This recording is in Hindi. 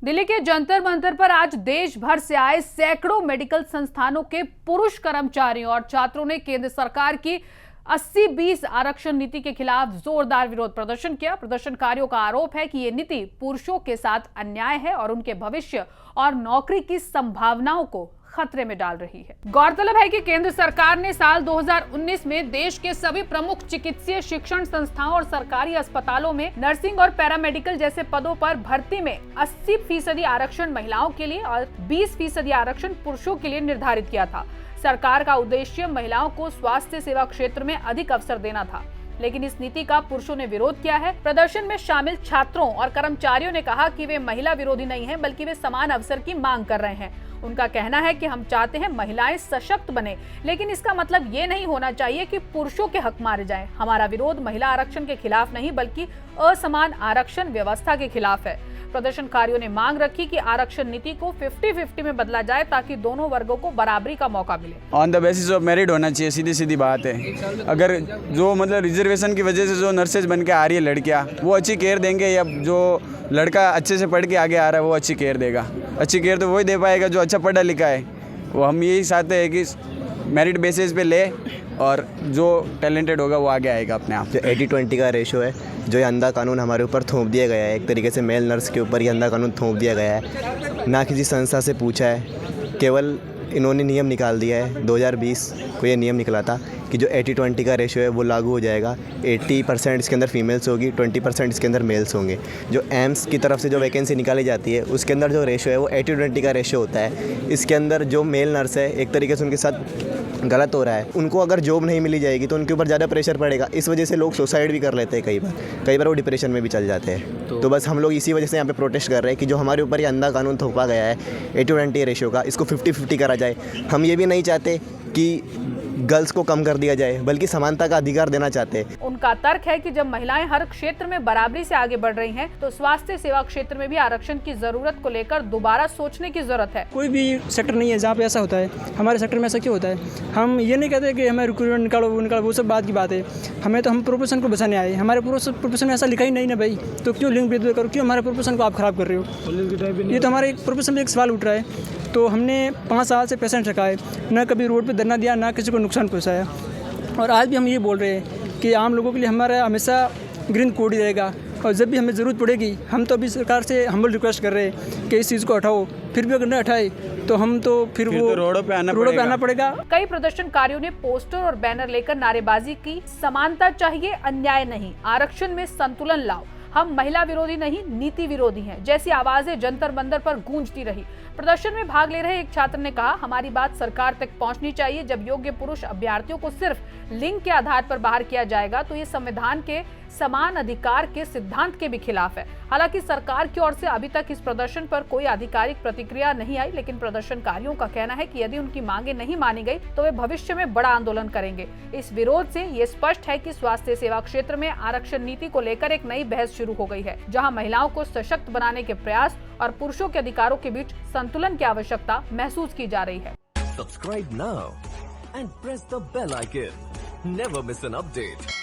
दिल्ली के जंतर मंतर पर आज देश भर से आए सैकड़ों मेडिकल संस्थानों के पुरुष कर्मचारियों और छात्रों ने केंद्र सरकार की 80-20 आरक्षण नीति के खिलाफ जोरदार विरोध प्रदर्शन किया। प्रदर्शनकारियों का आरोप है कि ये नीति पुरुषों के साथ अन्याय है और उनके भविष्य और नौकरी की संभावनाओं को खतरे में डाल रही है। गौरतलब है कि केंद्र सरकार ने साल 2019 में देश के सभी प्रमुख चिकित्सीय शिक्षण संस्थाओं और सरकारी अस्पतालों में नर्सिंग और पैरामेडिकल जैसे पदों पर भर्ती में 80% आरक्षण महिलाओं के लिए और 20% आरक्षण पुरुषों के लिए निर्धारित किया था। सरकार का उद्देश्य महिलाओं को स्वास्थ्य सेवा क्षेत्र में अधिक अवसर देना था, लेकिन इस नीति का पुरुषों ने विरोध किया है। प्रदर्शन में शामिल छात्रों और कर्मचारियों ने कहा कि वे महिला विरोधी नहीं हैं, बल्कि वे समान अवसर की मांग कर रहे हैं। उनका कहना है कि हम चाहते हैं महिलाएं सशक्त बने, लेकिन इसका मतलब ये नहीं होना चाहिए कि पुरुषों के हक मारे जाएं। हमारा विरोध महिला आरक्षण के खिलाफ नहीं, बल्कि असमान आरक्षण व्यवस्था के खिलाफ है। प्रदर्शनकारियों ने मांग रखी कि आरक्षण नीति को 50-50 में बदला जाए ताकि दोनों वर्गों को बराबरी का मौका मिले। On the basis of merit होना चाहिए, सीधी सीधी बात है। अगर जो रिजर्वेशन की वजह से जो नर्सेज बन के आ रही है लड़कियां, वो अच्छी केयर देंगे, या जो लड़का अच्छे से पढ़ के आगे आ रहा है वो अच्छी केयर देगा। अच्छी केयर तो वही दे पाएगा जो अच्छा पढ़ा लिखा है। वो हम यही चाहते हैं कि मेरिट बेसिस पे ले और जो टैलेंटेड होगा वो आगे आएगा अपने आप। जो 80-20 का रेशो है, जो ये अंधा कानून हमारे ऊपर थोप दिया गया है, एक तरीके से मेल नर्स के ऊपर ये अंधा कानून थोप दिया गया है। ना किसी संस्था से पूछा है, केवल इन्होंने नियम निकाल दिया है। 2020 को ये नियम निकला था कि जो 80-20 का रेशो है वो लागू हो जाएगा। 80% इसके अंदर फीमेल्स होगी, 20% इसके अंदर मेल्स होंगे। जो एम्स की तरफ से जो वैकेंसी निकाली जाती है उसके अंदर जो रेशो है वो 80-20 का रेशो होता है। इसके अंदर जो मेल नर्स है एक तरीके से उनके साथ गलत हो रहा है। उनको अगर जॉब नहीं मिली जाएगी तो उनके ऊपर ज़्यादा प्रेशर पड़ेगा। इस वजह से लोग सुसाइड भी कर लेते हैं, कई बार वो डिप्रेशन में भी चल जाते हैं। तो बस हम लोग इसी वजह से यहाँ पे प्रोटेस्ट कर रहे हैं कि जो हमारे ऊपर ये अंधा कानून थोपा गया है 80-20 रेशो का, इसको 50-50 करा जाए। हम ये भी नहीं चाहते कि गर्ल्स को कम कर दिया जाए, बल्कि समानता का अधिकार देना चाहते हैं। उनका तर्क है कि जब महिलाएं हर क्षेत्र में बराबरी से आगे बढ़ रही हैं, तो स्वास्थ्य सेवा क्षेत्र में भी आरक्षण की जरूरत को लेकर दोबारा सोचने की जरूरत है। कोई भी सेक्टर नहीं है जहाँ पे ऐसा होता है। हमारे सेक्टर में ऐसा क्यों होता है? हम ये नहीं कहते कि हमें रिक्रूटमेंट निकालो, वो सब बात की बात है। हमें तो हम प्रोफेशन को बचाने आए। हमारे प्रोफेशन में ऐसा लिखा ही नहीं ना भाई, तो क्यों लिंक भेद करो? क्यों हमारे प्रोफेशन को आप खराब कर रहे हो? ये तो हमारे प्रोफेशन में एक सवाल उठ रहा है। तो हमने 5 साल से पेशेंट रखा है, न कभी रोड पे धरना दिया, ना किसी को नुकसान पहुंचाया। और आज भी हम ये बोल रहे हैं कि आम लोगों के लिए हमारा हमेशा ग्रीन कोड ही रहेगा। और जब भी हमें ज़रूरत पड़ेगी, हम तो अभी सरकार से हम्बल रिक्वेस्ट कर रहे हैं कि इस चीज़ को हटाओ। फिर भी अगर न हटाए तो हम तो फिर वो रोडों पे आना पड़ेगा। कई प्रदर्शनकारियों ने पोस्टर और बैनर लेकर नारेबाजी की। समानता चाहिए, अन्याय नहीं, आरक्षण में संतुलन लाओ, हम महिला विरोधी नहीं, नीति विरोधी हैं जैसी आवाजें जंतर मंतर पर गूंजती रही। प्रदर्शन में भाग ले रहे एक छात्र ने कहा, हमारी बात सरकार तक पहुंचनी चाहिए। जब योग्य पुरुष अभ्यर्थियों को सिर्फ लिंग के आधार पर बाहर किया जाएगा तो ये संविधान के समान अधिकार के सिद्धांत के भी खिलाफ है। हालांकि सरकार की ओर से अभी तक इस प्रदर्शन पर कोई आधिकारिक प्रतिक्रिया नहीं आई, लेकिन प्रदर्शनकारियों का कहना है कि यदि उनकी मांगे नहीं मानी गई तो वे भविष्य में बड़ा आंदोलन करेंगे। इस विरोध से ये स्पष्ट है कि स्वास्थ्य सेवा क्षेत्र में आरक्षण नीति को लेकर एक नई बहस शुरू हो गई है, जहां महिलाओं को सशक्त बनाने के प्रयास और पुरुषों के अधिकारों के बीच संतुलन की आवश्यकता महसूस की जा रही है। Subscribe now and press the bell icon. Never miss an update.